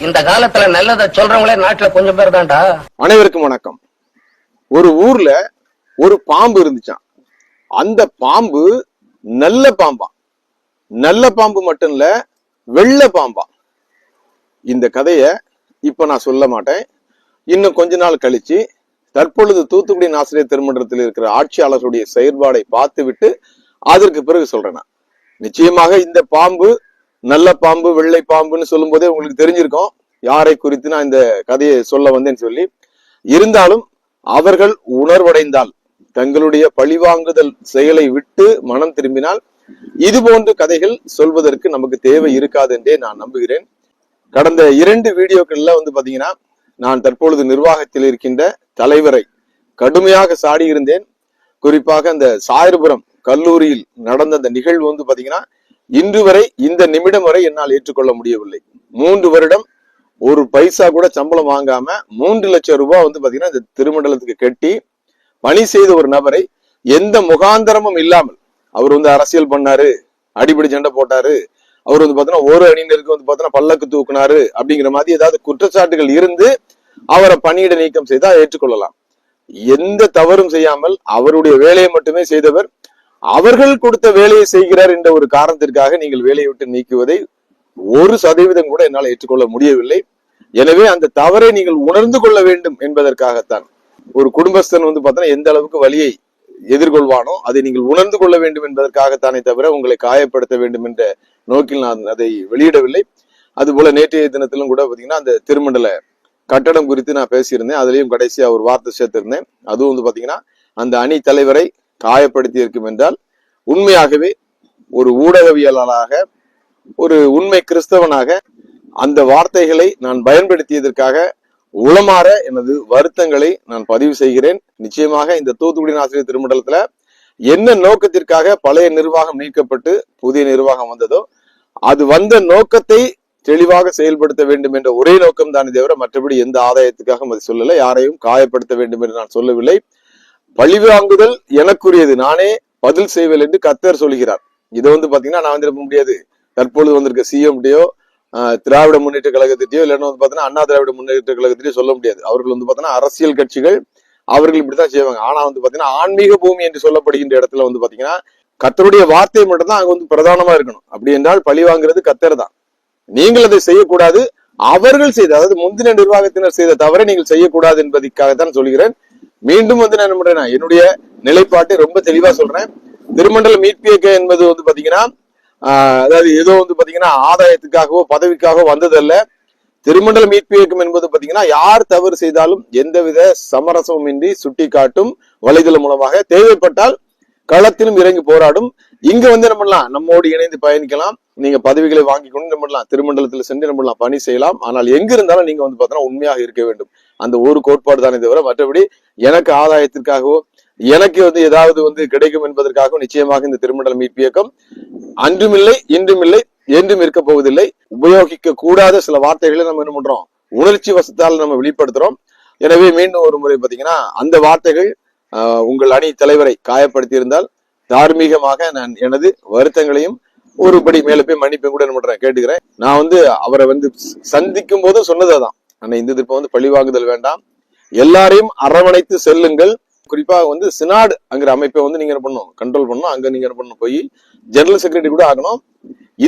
இந்த காலத்துல நல்லதை சொல்றவங்களே நாட்டுல கொஞ்சம் பேர் தான்டா. அனைவருக்கும் வணக்கம். ஒரு ஊர்ல ஒரு பாம்பு இருந்துச்சான். அந்த பாம்பு நல்ல பாம்பா, நல்ல பாம்பு மட்டும் இல்ல, வெள்ளை பாம்பா. இந்த கதைய இப்ப நான் சொல்ல மாட்டேன். இன்னும் கொஞ்ச நாள் கழிச்சு தற்பொழுது தூத்துக்குடி ஆசிரியர் திருமன்றத்தில் இருக்கிற ஆட்சியாளர்களுடைய செயற்பாடை பார்த்து விட்டு அதற்கு பிறகு சொல்றேன். நிச்சயமாக இந்த பாம்பு நல்ல பாம்பு வெள்ளை பாம்புன்னு சொல்லும் போதே உங்களுக்கு தெரிஞ்சிருக்கும் யாரை குறித்து நான் இந்த கதையை சொல்ல வந்தேன்னு சொல்லி. இருந்தாலும் அவர்கள் உணர்வடைந்தால், தங்களுடைய பழிவாங்குதல் செயலை விட்டு மனம் திரும்பினால், இது போன்ற கதைகள் சொல்வதற்கு நமக்கு தேவை இருக்காது என்றே நான் நம்புகிறேன். கடந்த 2 வீடியோக்கள்ல பாத்தீங்கன்னா, நான் தற்பொழுது நிர்வாகத்தில் இருக்கின்ற தலைவரை கடுமையாக சாடி இருந்தேன். குறிப்பாக அந்த சாயர்புரம் கல்லூரியில் நடந்த அந்த நிகழ்வு பாத்தீங்கன்னா, இன்று வரை இந்த நிமிடம் வரை என்னால் ஏற்றுக்கொள்ள முடியவில்லை. 3 வருடம் ஒரு பைசா கூட சம்பளம் வாங்காம 3 லட்சம் ரூபாய் பாத்தீங்கன்னா இந்த திருமண்டலத்துக்கு கட்டி பணி செய்த ஒரு நபரை எந்த முகாந்தரமும் இல்லாமல், அவர் அரசியல் பண்ணாரு, அடிப்படை சண்டை போட்டாரு, அவர் பாத்தீங்கன்னா ஒரு அணியினருக்கு பாத்தீங்கன்னா பல்லக்கு தூக்குனாரு அப்படிங்கிற மாதிரி ஏதாவது குற்றச்சாட்டுகள் இருந்து அவரை பணியிட நீக்கம் செய்தா ஏற்றுக்கொள்ளலாம். எந்த தவறும் செய்யாமல் அவருடைய வேலையை மட்டுமே செய்தவர், அவர்கள் கொடுத்த வேலையை செய்கிறார் என்ற ஒரு காரணத்திற்காக நீங்கள் வேலையை விட்டு நீக்குவதை 1% கூட என்னால் ஏற்றுக்கொள்ள முடியவில்லை. எனவே அந்த தவறை நீங்கள் உணர்ந்து கொள்ள வேண்டும் என்பதற்காகத்தான். ஒரு குடும்பஸ்தன் பார்த்தீங்கன்னா எந்த அளவுக்கு வலியை எதிர்கொள்வானோ அதை நீங்கள் உணர்ந்து கொள்ள வேண்டும் என்பதற்காகத்தானே தவிர உங்களை காயப்படுத்த வேண்டும் என்ற நோக்கில் நான் அதை வெளியிடவில்லை. அதுபோல நேற்றைய தினத்திலும் கூட பாத்தீங்கன்னா அந்த திருமண்டல கட்டடம் குறித்து நான் பேசியிருந்தேன். அதுலயும் கடைசியா ஒரு வார்த்தை சேர்த்திருந்தேன். அதுவும் பாத்தீங்கன்னா அந்த அணி தலைவரை காயப்படுத்தி இருக்கும் என்றால், உண்மையாகவே ஒரு ஊடகவியலாளராக, ஒரு உண்மை கிறிஸ்தவனாக அந்த வார்த்தைகளை நான் பயன்படுத்தியதற்காக உளமாற எனது வருத்தங்களை நான் பதிவு செய்கிறேன். நிச்சயமாக இந்த தூத்துக்குடி ஆசிரியர் திருமண்டலத்துல என்ன நோக்கத்திற்காக பழைய நிர்வாகம் நீக்கப்பட்டு புதிய நிர்வாகம் வந்ததோ, அது வந்த நோக்கத்தை தெளிவாக செயல்படுத்த வேண்டும் என்ற ஒரே நோக்கம் தானே தவிர மற்றபடி எந்த ஆதாயத்துக்காக அதை சொல்லல. யாரையும் காயப்படுத்த வேண்டும் என்று நான் சொல்லவில்லை. பழிவாங்குதல் எனக்குரியது, நானே பதில் செய்வேன் என்று கர்த்தர் சொல்கிறார். இதை பாத்தீங்கன்னா நான் இருக்க முடியாது. தற்பொழுது வந்திருக்க சிஎம்டியோ திராவிட முன்னேற்ற கழகத்திட்டயோ இல்லைன்னா பாத்தீங்கன்னா அண்ணா திராவிட முன்னேற்ற கழகத்திட்டயோ சொல்ல முடியாது. அவர்கள் பாத்தீங்கன்னா அரசியல் கட்சிகள், அவர்கள் இப்படித்தான் செய்வாங்க. ஆனா பாத்தீங்கன்னா ஆன்மீக பூமி என்று சொல்லப்படுகின்ற இடத்துல பாத்தீங்கன்னா கர்த்தருடைய வார்த்தை மட்டும்தான் அங்க பிரதானமா இருக்கணும். அப்படி என்றால் பழி வாங்குறது கர்த்தர் தான். நீங்கள் அதை செய்யக்கூடாது. அவர்கள் செய்த, அதாவது முந்தின நிர்வாகத்தினர் செய்த தவறை நீங்கள் செய்யக்கூடாது என்பதற்காகத்தான் சொல்கிறேன். மீண்டும் நான் என்ன பண்றேன், என்னுடைய நிலைப்பாட்டை ரொம்ப தெளிவா சொல்றேன். திருமண்டல மீட்பு இயக்கம் என்பது பாத்தீங்கன்னா அதாவது ஏதோ பாத்தீங்கன்னா ஆதாயத்துக்காகவோ பதவிக்காகவோ வந்ததல்ல. திருமண்டல மீட்பு இயக்கம் என்பது பாத்தீங்கன்னா யார் தவறு செய்தாலும் எந்தவித சமரசமும் இன்றி சுட்டி காட்டும் வலைதளம் மூலமாக தேவைப்பட்டால் களத்திலும் இறங்கி போராடும். இங்க என்ன பண்ணலாம், நம்மோடு இணைந்து பயணிக்கலாம். நீங்க பதவிகளை வாங்கி கொண்டு என்ன பண்ணலாம், திருமண்டலத்துல சென்று என்ன பண்ணலாம், பணி செய்யலாம். ஆனால் எங்க இருந்தாலும் நீங்க பாத்தீங்கன்னா உண்மையாக இருக்க வேண்டும். அந்த ஒரு கோட்பாடு தானே தவிர மற்றபடி எனக்கு ஆதாயத்திற்காகவோ எனக்கு ஏதாவது கிடைக்கும் என்பதற்காகவும் நிச்சயமாக இந்த திருமண்டல மீட்பு இயக்கம் அன்றும் இல்லை, இன்றும் இல்லை, என்றும் இருக்க போவதில்லை. உபயோகிக்க கூடாத சில வார்த்தைகளை நம்ம என்ன பண்றோம், உணர்ச்சி வசத்தால் நம்ம வெளிப்படுத்துறோம். எனவே மீண்டும் ஒரு முறை பாத்தீங்கன்னா அந்த வார்த்தைகள் உங்கள் அணி தலைவரை காயப்படுத்தி இருந்தால் தார்மீகமாக நான் எனது வருத்தங்களையும் ஒருபடி மேல போய் மன்னிப்பையும் கூட என்ன பண்றேன் கேட்டுக்கிறேன். நான் அவரை சந்திக்கும் போது சொன்னதான், ஆனா இந்த திருப்பம் பழிவாங்குதல் வேண்டாம், எல்லாரையும் அரவணைத்து செல்லுங்கள். குறிப்பாக சினாடு அங்கிற அமைப்பை நீங்க என்ன பண்ணணும், கண்ட்ரோல் பண்ணணும். அங்க நீங்க என்ன பண்ணணும், போய் ஜெனரல் செக்ரட்டரி கூட ஆகணும்.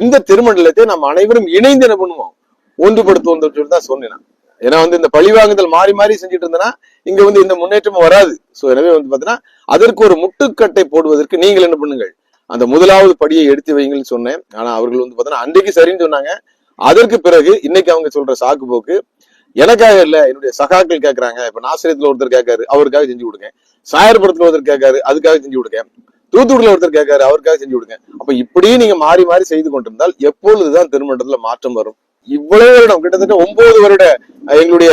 இந்த திருமண்டலத்தை நம்ம அனைவரும் இணைந்து என்ன பண்ணுவோம், ஒன்றுபடுத்துவோம் சொல்லி தான் சொன்னேன். ஏன்னா இந்த பழிவாங்குதல் மாறி மாறி செஞ்சுட்டு இருந்தேன்னா இங்க இந்த முன்னேற்றம் வராது. சோ எனவே பாத்தீங்கன்னா அதற்கு ஒரு முட்டுக்கட்டை போடுவதற்கு நீங்கள் என்ன பண்ணுங்கள், அந்த முதலாவது படியை எடுத்து வைங்கன்னு சொன்னேன். ஆனா அவர்கள் பாத்தீங்கன்னா அன்றைக்கு சரின்னு சொன்னாங்க. அதற்கு பிறகு இன்னைக்கு அவங்க சொல்ற சாக்கு போக்கு எனக்காக இல்ல, என்னுடைய சகாக்கள் கேட்கறாங்க. இப்ப நாசிரியத்துல ஒருத்தர் கேட்காரு, அவருக்காக செஞ்சு கொடுங்க. சாயர்புரத்துல ஒருத்தர் கேட்காரு, அதுக்காக செஞ்சு கொடுங்க. தூத்துக்குடியில ஒருத்தர் கேட்காரு, அவருக்காக செஞ்சு கொடுங்க. அப்ப இப்படியே நீங்க மாறி மாறி செய்து கொண்டிருந்தால் எப்பொழுதுதான் திருமண்டலத்துல மாற்றம் வரும்? இவ்வளவு வருடம், கிட்டத்தட்ட 9 வருட எங்களுடைய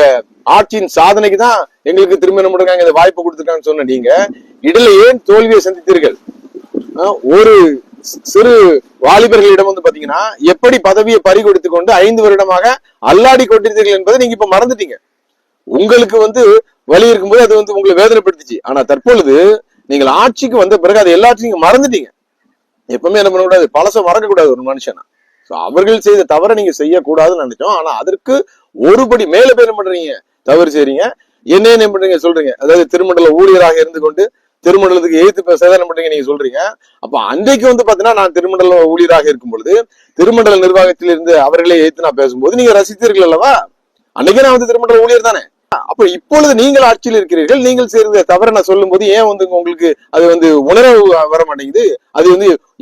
ஆட்சியின் சாதனைக்கு தான் எங்களுக்கு திரும்ப என்ன பண்றாங்க, இந்த வாய்ப்பு கொடுத்துருக்காங்கன்னு சொன்ன நீங்க இடையில ஏன் தோல்வியை சந்தித்தீர்கள்? ஒரு சிறு வாலிபர்களிடம் பாத்தீங்கன்னா எப்படி பதவியை பறி கொடுத்து கொண்டு 5 வருடமாக அல்லாடி கொண்டிருந்தீர்கள் என்பதை நீங்க இப்ப மறந்துட்டீங்க. உங்களுக்கு வலி இருக்கும்போது அது உங்களை வேதனைப்படுத்திச்சு. ஆனா தற்பொழுது நீங்கள் ஆட்சிக்கு வந்த பிறகு அது எல்லாத்தையும் நீங்க மறந்துட்டீங்க. எப்பவுமே என்ன பண்ணக்கூடாது, பழச மறக்க கூடாது ஒரு மனுஷனா. அவர்கள் செய்த தவறை நீங்க செய்யக்கூடாதுன்னு நினைச்சோம். ஆனா அதற்கு ஒருபடி மேல போய் என்ன பண்றீங்க, தவறு செய்றீங்க. என்ன பண்றீங்க சொல்றீங்க, அதாவது திருமண்டல ஊழியராக இருந்து கொண்டு திருமண்டலத்துக்கு எதிர்த்து பேச என்ன பண்றீங்க நீங்க சொல்றீங்க. அப்ப அன்றைக்கு பாத்தீங்கன்னா நான் திருமண்டல ஊழியராக இருக்கும் பொழுது திருமண்டல நிர்வாகத்தில் இருந்து அவர்களே எதிர்த்து நான் பேசும்போது நீங்க ரசித்தீர்கள் அல்லவா? அன்னைக்கு நான் திருமண்டல ஊழியர் தானே. அப்ப இப்பொழுது நீங்கள் ஆட்சியில் இருக்கிறீர்கள், நீங்கள் செய்த தவறை நான் சொல்லும் போது ஏன் உங்களுக்கு அது உணர்வு வர மாட்டேங்குது? அது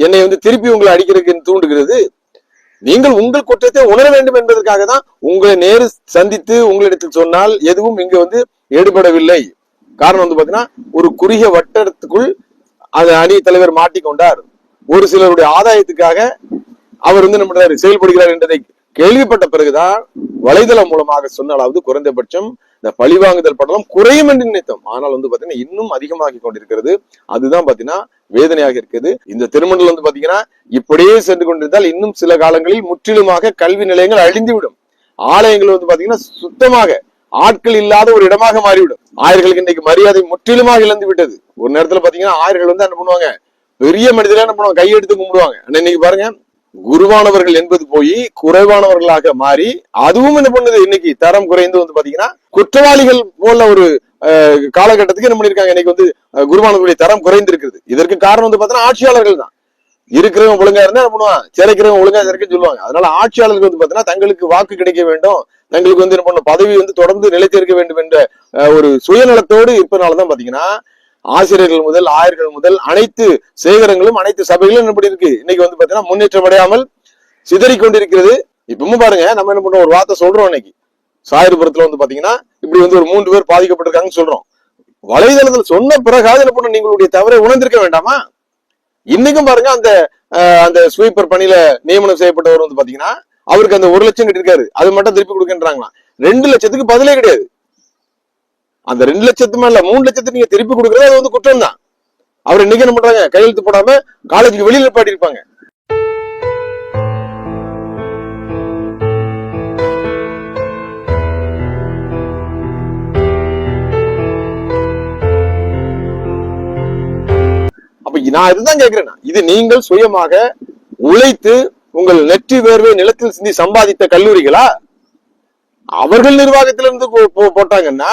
என்னை திருப்பி உங்களை அடிக்கிறதுக்கு தூண்டுகிறது. நீங்கள் உங்கள் குற்றத்தை உணர வேண்டும் என்பதற்காக தான் உங்களை நேரு சந்தித்து உங்களிடத்தில் சொன்னால் எதுவும் இங்க ஈடுபடவில்லை. காரணம் பாத்தீங்கன்னா ஒரு குறுகிய வட்டத்துக்குள் அந்த அணி தலைவர் மாட்டிக்கொண்டார். ஒரு சிலருடைய ஆதாயத்துக்காக அவர் என்ன பண்றாரு, செயல்படுகிறார் என்பதை கேள்விப்பட்ட பிறகுதான் வலைதளம் மூலமாக சொன்னாலாவது குறைந்தபட்சம் இந்த பழிவாங்குதல் படலம் குறையும் என்று நினைத்தோம். ஆனால் பாத்தீங்கன்னா இன்னும் அதிகமாகி கொண்டிருக்கிறது. அதுதான் பாத்தீங்கன்னா வேதனையாக இருக்குது. இந்த திருமண்டலம் பாத்தீங்கன்னா இப்படியே சென்று கொண்டிருந்தால் இன்னும் சில காலங்களில் முற்றிலுமாக கல்வி நிலையங்கள் அழிந்துவிடும். ஆலயங்கள் பாத்தீங்கன்னா சுத்தமாக ஆட்கள் இல்லாத ஒரு இடமாக மாறிவிடும். ஆயர்களுக்கு இன்னைக்கு மரியாதை முற்றிலுமாக இழந்து விட்டது. ஒரு நேரத்துல பாத்தீங்கன்னா ஆயர்கள் என்ன பண்ணுவாங்க, பெரிய மனிதரா என்ன பண்ணுவாங்க, கையெடுத்து கும்பிடுவாங்க. இன்னைக்கு பாருங்க, குருவானவர்கள் என்பது போய் குறைவானவர்களாக மாறி அதுவும் என்ன பண்ணுது, இன்னைக்கு தரம் குறைந்து பாத்தீங்கன்னா குற்றவாளிகள் போல ஒரு காலகட்டத்துக்கு என்ன பண்ணிருக்காங்க. இன்னைக்கு குருவானவர்களுடைய தரம் குறைந்திருக்கிறது. இதற்கு காரணம் பாத்தீங்கன்னா ஆட்சியாளர்கள் தான். இருக்கிறவங்க ஒழுங்கா இருந்தா என்ன பண்ணுவாங்க, சிறைக்கிறவங்க ஒழுங்கா சிறைக்க சொல்லுவாங்க. அதனால ஆட்சியாளர்கள் பாத்தீங்கன்னா தங்களுக்கு வாக்கு கிடைக்க வேண்டும், தங்களுக்கு என்ன பண்ண பதவி தொடர்ந்து நிலைத்திருக்க வேண்டும் என்ற ஒரு சுயநலத்தோடு இருப்பதனாலதான் பாத்தீங்கன்னா ஆசிரியர்கள் முதல் ஆயர்கள் முதல் அனைத்து சேகரங்களும் அனைத்து சபைகளும் என்ன பண்ணி இருக்கு, இன்னைக்கு பாத்தீங்கன்னா முன்னேற்றம் அடையாமல் சிதறி கொண்டிருக்கிறது. இப்பவும் பாருங்க, நம்ம என்ன பண்றோம், ஒரு வார்த்தை சொல்றோம். இன்னைக்கு சாயர்புரத்துல பாத்தீங்கன்னா இப்படி ஒரு 3 பேர் பாதிக்கப்பட்டிருக்காங்கன்னு சொல்றோம். வலைதளத்தில் சொன்ன பிறகாவது என்ன பண்ண, நீங்களுடைய தவறை உணர்ந்திருக்க வேண்டாமா? இன்னைக்கும் பாருங்க, அந்த ஸ்வீப்பர் பணியில நியமனம் செய்யப்பட்டவர் பாத்தீங்கன்னா அவருக்கு அந்த 1 லட்சம் கட்டிருக்காரு, அது மட்டும் திருப்பி கொடுக்கின்றாங்களா. 2 லட்சத்துக்கு பதிலே கிடையாது. அந்த 2 லட்சத்து மேல 3 லட்சத்துக்கு நீங்க திருப்பி கொடுக்கறது அது குற்றம் தான். அவர் இன்னைக்கு என்ன பண்றாங்க, கையெழுத்து போடாம காலேஜுக்கு வெளியில பாட்டிருப்பாங்க. அப்ப நான் இதுதான் கேட்கிறேன், இது நீங்கள் சுயமாக உழைத்து உங்கள் நெற்றி வேர்வை நிலத்தில் சிந்தி சம்பாதித்த கல்லூரிகளா? அவர்கள் நிர்வாகத்திலிருந்து போட்டாங்கன்னா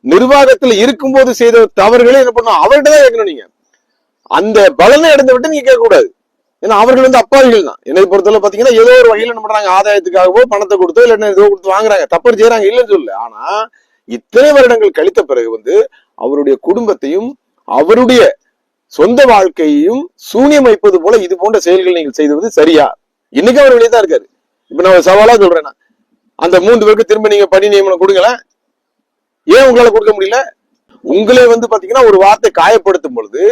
நிர்வாகத்தில் இருக்கும் போது செய்த தவறுகளை என்ன பண்ணும், அவர்கிட்ட தான் கேட்கணும். நீங்க அந்த பலனை அடைந்து விட்டு நீங்க கேட்க கூடாது. ஏன்னா அவர்கள் அப்பாவிகள் தான். என்னை பொறுத்தவரை பாத்தீங்கன்னா ஏதோ ஒரு வகையில் என்ன பண்றாங்க, ஆதாயத்துக்காகவோ பணத்தை கொடுத்தோ இல்ல ஏதோ கொடுத்து வாங்குறாங்க, தப்பு செய்யறாங்க, இல்லைன்னு சொல்லல. ஆனா இத்தனை வருடங்கள் கழித்த பிறகு அவருடைய குடும்பத்தையும் அவருடைய சொந்த வாழ்க்கையையும் சூனியம் வைப்பது போல இது போன்ற செயல்கள் நீங்கள் செய்வது சரியா? இன்னைக்கு அவர் வெளியே தான் இருக்காரு. இப்ப நான் சவாலா சொல்றேன்னா, அந்த 3 பேருக்கு திரும்ப நீங்க பணி நியமனம் கொடுங்களேன். ஏன் உங்களால கொடுக்க முடியல? உங்களே பாத்தீங்கன்னா ஒரு வார்த்தை காயப்படுத்தும் பொழுது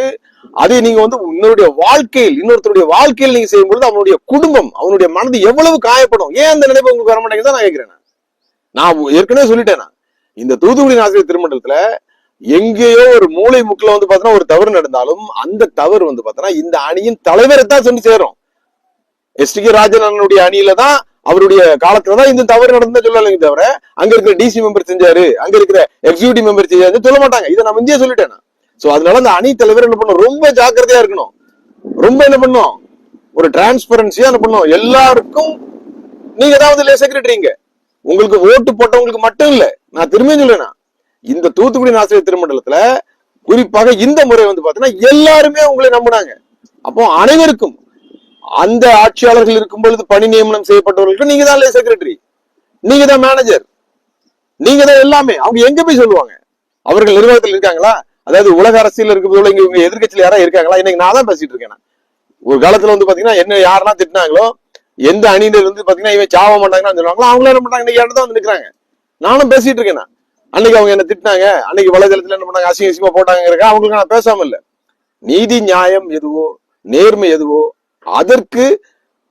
அதை நீங்க இன்னொருடைய வாழ்க்கையில் இன்னொருத்தருடைய வாழ்க்கையில் நீங்க செய்யும் பொழுது அவனுடைய குடும்பம் அவனுடைய மனது எவ்வளவு காயப்படும். ஏன் அந்த நினைப்பு உங்களுக்கு வர மாட்டேங்குது நான் கேட்கிறேன். நான் ஏற்கனவே சொல்லிட்டேன், இந்த தூத்துக்குடி ஆசிரியர் திருமண்டலத்துல எங்கேயோ ஒரு மூளை முக்கில பாத்தீங்கன்னா ஒரு தவறு நடந்தாலும் அந்த தவறு பாத்தீங்கன்னா இந்த அணியின் தலைவரை தான் சொல்லி சேரும். எஸ்.டி.கே. ராஜன் அண்ணனுடைய அணியில தான் அவருடைய காலத்துலதான் இந்த தவறு நடந்தா சொல்லலைங்க தவிர அங்க இருக்கிற டிசி மெம்பர் செஞ்சாரு, அங்க இருக்கிற எக்ஸிகியூட்டிவ் மெம்பர் செஞ்சாரு சொல்ல மாட்டாங்க. இதை நான் இந்தியா சொல்லிட்டேன். சோ அதனால அந்த அணி தலைவர் என்ன பண்ணும், ரொம்ப ஜாக்கிரதையா இருக்கணும். ரொம்ப என்ன பண்ணும், ஒரு டிரான்ஸ்பரன்சியா என்ன பண்ணும். எல்லாருக்கும் நீங்க தான் செக்ரட்டரிங்க, உங்களுக்கு ஓட்டு போட்டவங்களுக்கு மட்டும் இல்ல. நான் திரும்பியும் சொல்லேன்னா, இந்த தூத்துக்குடி ஆசிரியர் திருமண்டலத்துல குறிப்பாக இந்த முறை பாத்தீங்கன்னா எல்லாருமே உங்களை நம்பினாங்க. அப்போ அனைவருக்கும் அந்த ஆட்சியாளர்கள் இருக்கும் பொழுது பணி நியமனம் செய்யப்பட்டவர்களுக்கு நீங்க தான் செக்ரட்டரி, நீங்க தான் மேனேஜர், நீங்க தான் எல்லாமே. அவங்க எங்க போய் சொல்லுவாங்க? அவர்கள் நிர்வாகத்தில் இருக்காங்களா? அதாவது உலக அரசியல் இருக்கும்போது இங்க எதிர்கட்சியில் யாரா இருக்காங்களா? இன்னைக்கு நான் தான் பேசிட்டு இருக்கேன். ஒரு காலத்துல பாத்தீங்கன்னா என்ன யாரெல்லாம் திட்டினாங்களோ, எந்த அணியினர் பாத்தீங்கன்னா இவன் சாவ மாட்டாங்கன்னு சொல்லுவாங்களோ, அவங்களும் என்ன பண்றாங்க, இன்னைக்கு தான் நிக்கிறாங்க. நானும் பேசிட்டு இருக்கேன். அன்னைக்கு அவங்க என்ன திட்டினாங்க, அன்னைக்கு வலைதளத்துல என்ன பண்ணாங்க, அசிங்கமா போட்டாங்க. அவங்களுக்கு நான் பேசாம இல்ல. நீதி நியாயம் எதுவோ நேர்மை எதுவோ அதற்கு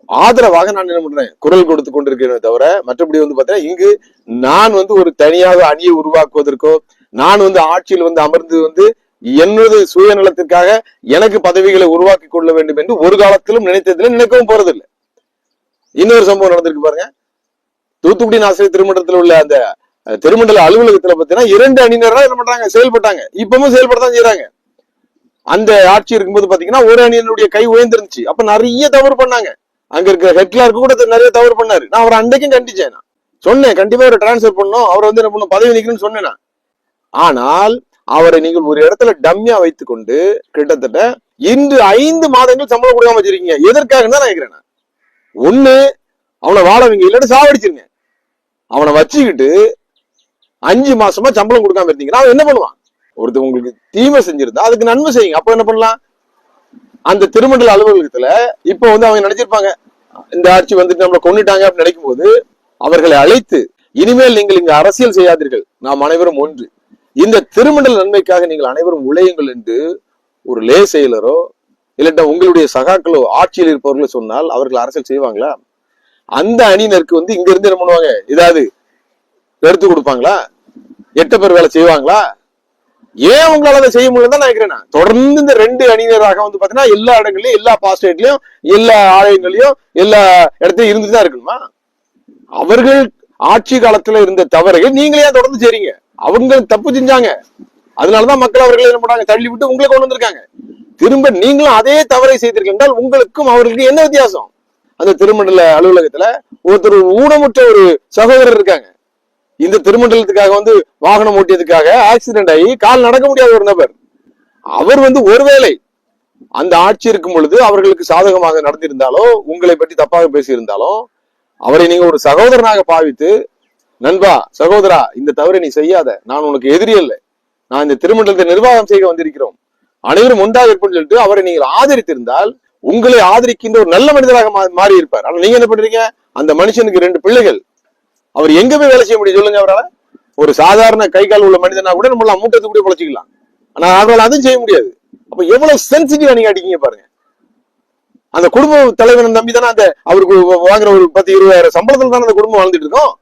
ஆதரவாக நான் என்ன பண்றேன், குரல் கொடுத்து கொண்டிருக்கிறேன் தவிர மற்றபடி பாத்தீங்கன்னா இங்கு நான் ஒரு தனியாக அணியை உருவாக்குவதற்கோ நான் ஆட்சியில் அமர்ந்து என்னது சுயநலத்திற்காக எனக்கு பதவிகளை உருவாக்கி கொள்ள வேண்டும் என்று ஒரு காலத்திலும் நினைத்ததில்லை, நினைக்கவும் போறதில்லை. இன்னொரு சம்பவம் நடந்திருக்கு பாருங்க. தூத்துக்குடி ஆசிரியர் திருமண்டலத்தில் உள்ள அந்த திருமண்டல அலுவலகத்துல பாத்தீங்கன்னா 2 அணியினரா என்ன பண்றாங்க, செயல்பட்டாங்க. இப்பவும் செயல்படத்தான் செய்யறாங்க. அந்த ஆட்சி இருக்கும்போது பாத்தீங்கன்னா ஒரு அணியினுடைய கை உயர்ந்திருந்துச்சு. அப்ப நிறைய தவறு பண்ணாங்க. அங்க இருக்கிற ஹெட்லாருக்கு கூட நிறைய தவறு பண்ணாரு. நான் அவரை அன்றைக்கும் கண்டிச்சேன். நான் சொன்னேன் கண்டிப்பா ஒரு டிரான்ஸ்பர் பண்ணணும், அவர் வந்து என்ன பண்ணும் பதவி நிக்கணும்னு சொன்னேன். ஆனால் அவரை நீங்கள் ஒரு இடத்துல டம்மியா வைத்துக் கொண்டு கிட்டத்தட்ட இன்று 5 மாதங்கள் சம்பளம் கொடுக்காம வச்சிருக்கீங்க. எதற்காக தான் நான் கேட்கிறேன். ஒண்ணு அவனை வாழ வைங்க, இல்லாட்டி சாவடிச்சிருங்க. அவனை வச்சுக்கிட்டு 5 மாசமா சம்பளம் கொடுக்காம இருந்தீங்கன்னா அவன் என்ன பண்ணுவான்? ஒருத்தர் உங்களுக்கு தீமை செஞ்சிருந்தா அதுக்கு நன்மை செய்யுங்க. அப்ப என்ன பண்ணலாம்? அந்த திருமண்டல அலுவலகத்துல இப்ப வந்து அவங்க நினைச்சிருப்பாங்க இந்த ஆட்சி வந்துட்டு நம்மளை கொண்டுட்டாங்க அப்படின்னு நினைக்கும் போது அவர்களை அழைத்து இனிமேல் நீங்கள் இங்க அரசியல் செய்யாதீர்கள், நாம் அனைவரும் ஒன்று, இந்த திருமண்டல நன்மைக்காக நீங்கள் அனைவரும் உழையுங்கள் என்று ஒரு லே செயலரோ இல்லட்டா உங்களுடைய சகாக்களோ ஆட்சியில் இருப்பவர்களோ சொன்னால் அவர்கள் அரசியல் செய்வாங்களா? அந்த அணியினருக்கு வந்து இங்க இருந்து என்ன பண்ணுவாங்க? ஏதாவது எடுத்து கொடுப்பாங்களா? 8 பேர் வேலை செய்வாங்களா? ஏன் உங்களால அதை செய்ய முடியல தான் நினைக்கிறேன். தொடர்ந்து இந்த 2 அணியினராக வந்து பாத்தீங்கன்னா எல்லா இடங்களையும் எல்லா பாஸ்டேட்லயும் எல்லா ஆலயங்களையும் எல்லா இடத்தையும் இருந்துதான் இருக்கணுமா? அவர்கள் ஆட்சி காலத்துல இருந்த தவறை நீங்களே தொடர்ந்து செய்றீங்க. அவங்க தப்பு செஞ்சாங்க, அதனாலதான் மக்கள் அவர்கள் என்ன பண்ணாங்க? தள்ளி விட்டு உங்களை கொண்டு வந்திருக்காங்க. திரும்ப நீங்களும் அதே தவறை செய்தீர்கள் என்றால் உங்களுக்கும் அவர்களுக்கு என்ன வித்தியாசம்? அந்த திருமண்டல அலுவலகத்துல ஒருத்தர் ஊனமுற்ற ஒரு சகோதரர் இருக்காங்க. இந்த திருமண்டலத்துக்காக வந்து வாகனம் ஓட்டியதுக்காக ஆக்சிடென்ட் ஆகி கால் நடக்க முடியாத ஒரு நபர். அவர் வந்து ஒருவேளை அந்த ஆட்சி இருக்கும் பொழுது அவர்களுக்கு சாதகமாக நடந்திருந்தாலோ உங்களை பற்றி தப்பாக பேசியிருந்தாலோ அவரை நீங்க ஒரு சகோதரனாக பாவித்து, நண்பா சகோதரா இந்த தவறை நீ செய்யாத, நான் உனக்கு எதிரி அல்ல, நான் இந்த திருமண்டலத்தை நிர்வாகம் செய்ய வந்திருக்கிறோம், அனைவரும் ஒன்றாக இருப்பேன்னு சொல்லிட்டு அவரை நீங்கள் ஆதரித்திருந்தால் உங்களை ஆதரிக்கின்ற ஒரு நல்ல மனிதராக மாறி இருப்பார். ஆனா நீங்க என்ன பண்றீங்க? அந்த மனுஷனுக்கு 2 பிள்ளைகள், அவர் எங்க போய் வேலை செய்ய முடியும் சொல்லுங்க? அவரால் ஒரு சாதாரண கை கால் உள்ள மனிதனா கூட நம்மளாம் மூட்டத்து கூட பொழைச்சிக்கலாம். ஆனா அவரால் அதுவும் செய்ய முடியாது. அப்ப எவ்வளவு சென்சிட்டிவா நீங்க அடிக்கீங்க பாருங்க. அந்த குடும்ப தலைவனை நம்பி தானே அந்த அவருக்கு வாங்குற ஒரு 10-20 சம்பளத்துல தானே அந்த குடும்பம் வாழ்ந்துட்டு இருக்கோம்.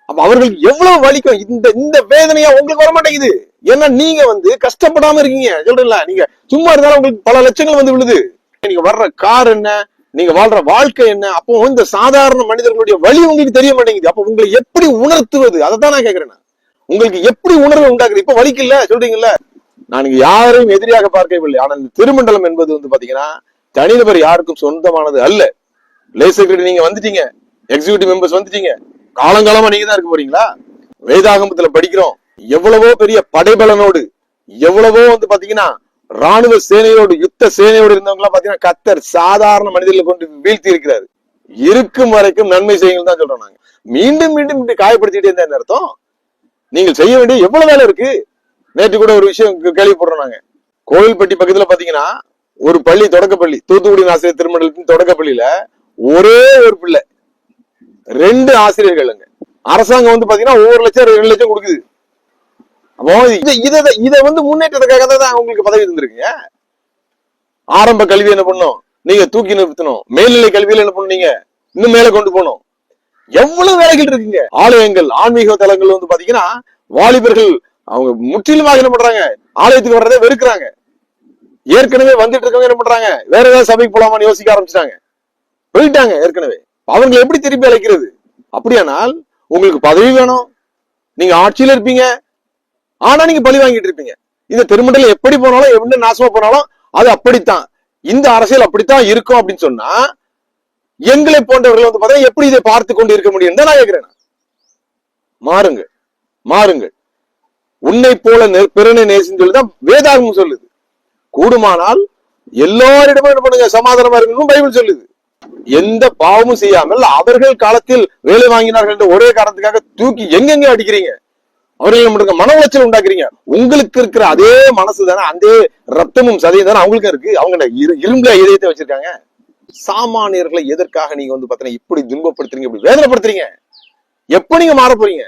அப்ப அவர்களுக்கு எவ்வளவு வலிக்கும். இந்த வேதனையா உங்களுக்கு வர மாட்டேங்குது. ஏன்னா நீங்க வந்து கஷ்டப்படாம இருக்கீங்க. சொல்றீங்களா? நீங்க சும்மா இருந்தாலும் உங்களுக்கு பல லட்சங்கள் வந்து விழுது. நீங்க வர்ற கார் என்ன, நீங்க வாழ்ற வாழ்க்கை என்ன, அப்போ இந்த சாதாரண மனிதர்களுடைய வழி உங்களுக்கு தெரிய மாட்டேங்குது. அப்ப உங்களை எப்படி உணர்த்துவது? அதை தான் நான் கேட்கிறேன். உங்களுக்கு எப்படி உணர்வு உண்டாக்குது? இப்ப வலிக்கல சொல்றீங்கல்ல. நான் இங்க யாரையும் எதிரியாக பார்க்கவில்லை. ஆனா இந்த திருமண்டலம் என்பது வந்து பாத்தீங்கன்னா தனிநபர் யாருக்கும் சொந்தமானது அல்ல. லே செக்ரட்டரி நீங்க வந்துட்டீங்க, எக்ஸிகியூட்டிவ் மெம்பர்ஸ் வந்துட்டீங்க, காலங்காலமா நீங்க தான் இருக்க போறீங்களா? வேதாகமத்துல படிக்கிறோம், எவ்வளவோ பெரிய படைபலனோடு எவ்வளவோ வந்து பாத்தீங்கன்னா ராணுவ சேனையோடு யுத்த சேனையோடு இருந்தவங்க எல்லாம் பாத்தீங்கன்னா கர்த்தர் சாதாரண மனிதர்களை கொண்டு வீழ்த்தி இருக்கிறாரு. இருக்கும் வரைக்கும் நன்மை செய்யுங்கள் தான் சொல்றோம் நாங்க. மீண்டும் மீண்டும் இப்படி காயப்படுத்திட்டே இருந்தா என்ன அர்த்தம்? நீங்கள் செய்ய வேண்டிய எவ்வளவு வேலை இருக்கு. நேற்று கூட ஒரு விஷயம் கேள்விப்படுறோம் நாங்க. கோவில்பட்டி பக்கத்துல பாத்தீங்கன்னா ஒரு பள்ளி, தொடக்கப்பள்ளி, தூத்துக்குடி ஆசிரியர் திருமண்டலத்தின் தொடக்கப்பள்ளியில ஒரே ஒரு பிள்ளை, 2 ஆசிரியர்களுங்க. அரசாங்கம் வந்து பாத்தீங்கன்னா 1 லட்சம் 2 லட்சம் கொடுக்குது. அப்போ இதை வந்து முன்னேற்றத்துக்காக தான் உங்களுக்கு பதவி தந்திருக்கீங்க. ஆரம்ப கல்வி என்ன பண்ணும்? நீங்க தூக்கி நிறுத்தணும். மேல்நிலை கல்வியில என்ன பண்ணுவீங்க? இன்னும் மேல கொண்டு போகணும். எவ்வளவு வேலைகள் இருக்குங்க. ஆலயங்கள், ஆன்மீக தலங்கள் வந்து பாத்தீங்கன்னா வாலிபர்கள் அவங்க முற்றிலுமாக என்ன பண்றாங்க? ஆலயத்துக்கு வர்றதை வெறுக்கிறாங்க. ஏற்கனவே வந்துட்டு இருக்கவங்க என்ன பண்றாங்க? வேற ஏதாவது சபைக்கு போலாமான்னு யோசிக்க ஆரம்பிச்சிட்டாங்க, போயிட்டாங்க ஏற்கனவே. அவங்களை எப்படி திருப்பி அழைக்கிறது? அப்படியானால் உங்களுக்கு பதவி வேணும், நீங்க ஆட்சியில இருப்பீங்க, ஆனா நீங்க பழி வாங்கிட்டு இருப்பீங்க. இந்த திருமண்டலம் எப்படி போனாலும் எப்படி நாசமா போனாலும் அது அப்படித்தான், இந்த அரசியல் அப்படித்தான் இருக்கும் அப்படின்னு சொன்னா எங்களை போன்றவர்கள் வந்து பார்த்தா எப்படி இதை பார்த்து கொண்டு இருக்க முடியும் தான் நான் கேட்கிறேன். மாறுங்கள், மாறுங்கள். உன்னை போல பிறனை நேசின்னு சொல்லிதான் வேதாகமம் சொல்லுது. கூடுமானால் எல்லாரிடமும் என்ன பண்ணுங்க? சமாதானமா இருக்கணும் பைபிள் சொல்லுது. எந்த பாவமும் செய்யாமல் அவர்கள் காலத்தில் வேலை வாங்கினார்கள் என்ற ஒரே காரணத்துக்காக தூக்கி எங்கெங்க அடிக்கிறீங்க? அவர்கள் மன உளைச்சல் உண்டாக்குறீங்க. உங்களுக்கு இருக்கிற அதே மனசு தானே, அதே ரத்தமும் சதையும் தானே அவங்களுக்கும் இருக்கு. அவங்க இரும்புல இதயத்தை வச்சிருக்காங்க. சாமானியர்களை எதற்காக நீங்க வந்து பாத்தீங்கன்னா இப்படி துன்பப்படுத்துறீங்க, இப்படி வேதனைப்படுத்துறீங்க? எப்ப நீங்க மாற போறீங்க?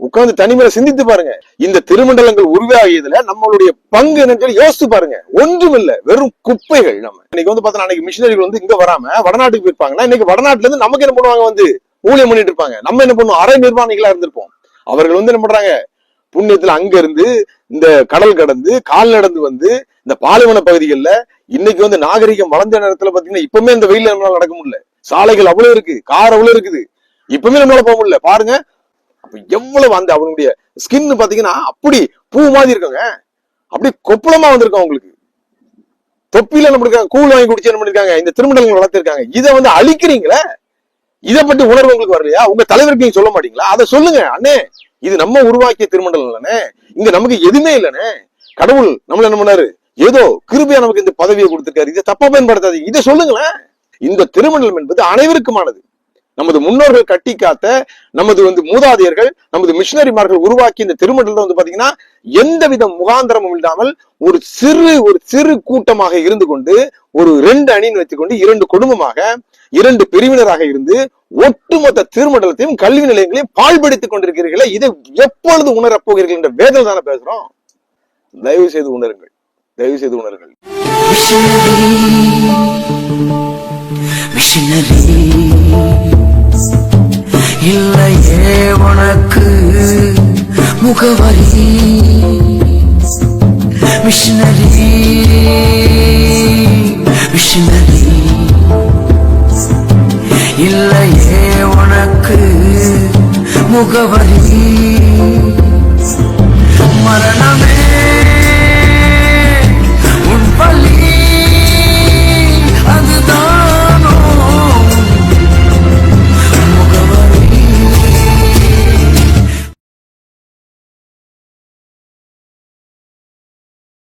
உட்கார்ந்து தனிமையில சிந்தித்து பாருங்க. இந்த திருமண்டலங்கள் உருவாகியதுல நம்மளுடைய பங்கு என்னன்னு யோசிச்சு பாருங்க. ஒன்றும் இல்ல, வெறும் குப்பைகள். நம்ம இன்னைக்கு வந்து பாத்தீங்கன்னா அன்னைக்கு மிஷினரிகள் வந்து இங்க வராம வடநாட்டுக்கு போயிருப்பாங்கன்னா இன்னைக்கு வடநாட்டுல இருந்து நமக்கு என்ன பண்ணுவாங்க? வந்து ஊழியம் பண்ணிட்டு இருப்பாங்க. நம்ம என்ன பண்ணுவோம்? அரை நிர்வாணிகளா இருந்திருப்போம். அவர்கள் வந்து என்ன பண்றாங்க? புண்ணியத்துல அங்க இருந்து இந்த கடல் கடந்து கால் நடந்து வந்து இந்த பாலைவன பகுதிகளில் இன்னைக்கு வந்து நாகரிகம் வளர்ந்த நேரத்துல பாத்தீங்கன்னா இப்பவுமே இந்த வெயில நம்மளால நடக்க முடியல. சாலைகள் அவ்வளவு இருக்கு, கார் அவ்வளவு இருக்குது, இப்பவுமே நம்மளால போக முடியல. பாருங்க அப்ப எவ்வளவு அந்த அவனுடைய ஸ்கின் பாத்தீங்கன்னா அப்படி பூ மாதிரி இருக்குங்க, அப்படி கொப்பளமா வந்திருக்கும். அவங்களுக்கு தொப்பில நம்மளுக்கு கூழ் வாங்கி குடிச்சு என்ன பண்ணிருக்காங்க, இந்த திருமணங்கள் வளர்த்திருக்காங்க. இதை வந்து அழிக்கிறீங்களே, இதை பத்தி உணர்வு உங்களுக்கு வரலையா? உங்க தலைவருக்கு நீங்க சொல்ல மாட்டீங்களா? அதை சொல்லுங்க. அண்ணே, இது நம்ம உருவாக்கிய திருமண்டலம் இல்லனே, இங்க நமக்கு எதுவுமே இல்லனே. கடவுள் நம்மள என்ன பண்ணாரு, ஏதோ கிருபையா நமக்கு இந்த பதவியை கொடுத்திருக்காரு, இதை தப்பா பயன்படுத்தாதீங்க, இதை சொல்லுங்களேன். இந்த திருமண்டலம் என்பது அனைவருக்குமானது. நமது முன்னோர்கள் கட்டி காத்த, நமது வந்து மூதாதையர்கள், நமது மிஷினரிமார்கள் உருவாக்கி இந்த திருமண்டலம் வந்து பாத்தீங்கன்னா எந்தவித முகாந்திரமும் இல்லாமல் ஒரு சிறு கூட்டமாக இருந்து கொண்டு, ஒரு 2 அணின்னு வச்சுக்கொண்டு 2 குடும்பமாக 2 பிரிவினராக இருந்து ஒட்டுமொத்த திருமண்டலத்தையும் கல்வி நிலையங்களையும் பாழ்படுத்திக் கொண்டிருக்கிறீர்களே, இதை எப்பொழுது உணரப் போகிறீர்கள் என்ற வேதனை தானே பேசுறோம். தயவு செய்து உணருங்கள், தயவு செய்து உணருங்கள். இல்லையே உனக்கு முகவரி, மிஷனரி மிஷனரி. இல்லையே உனக்கு முகவரி, மரணமே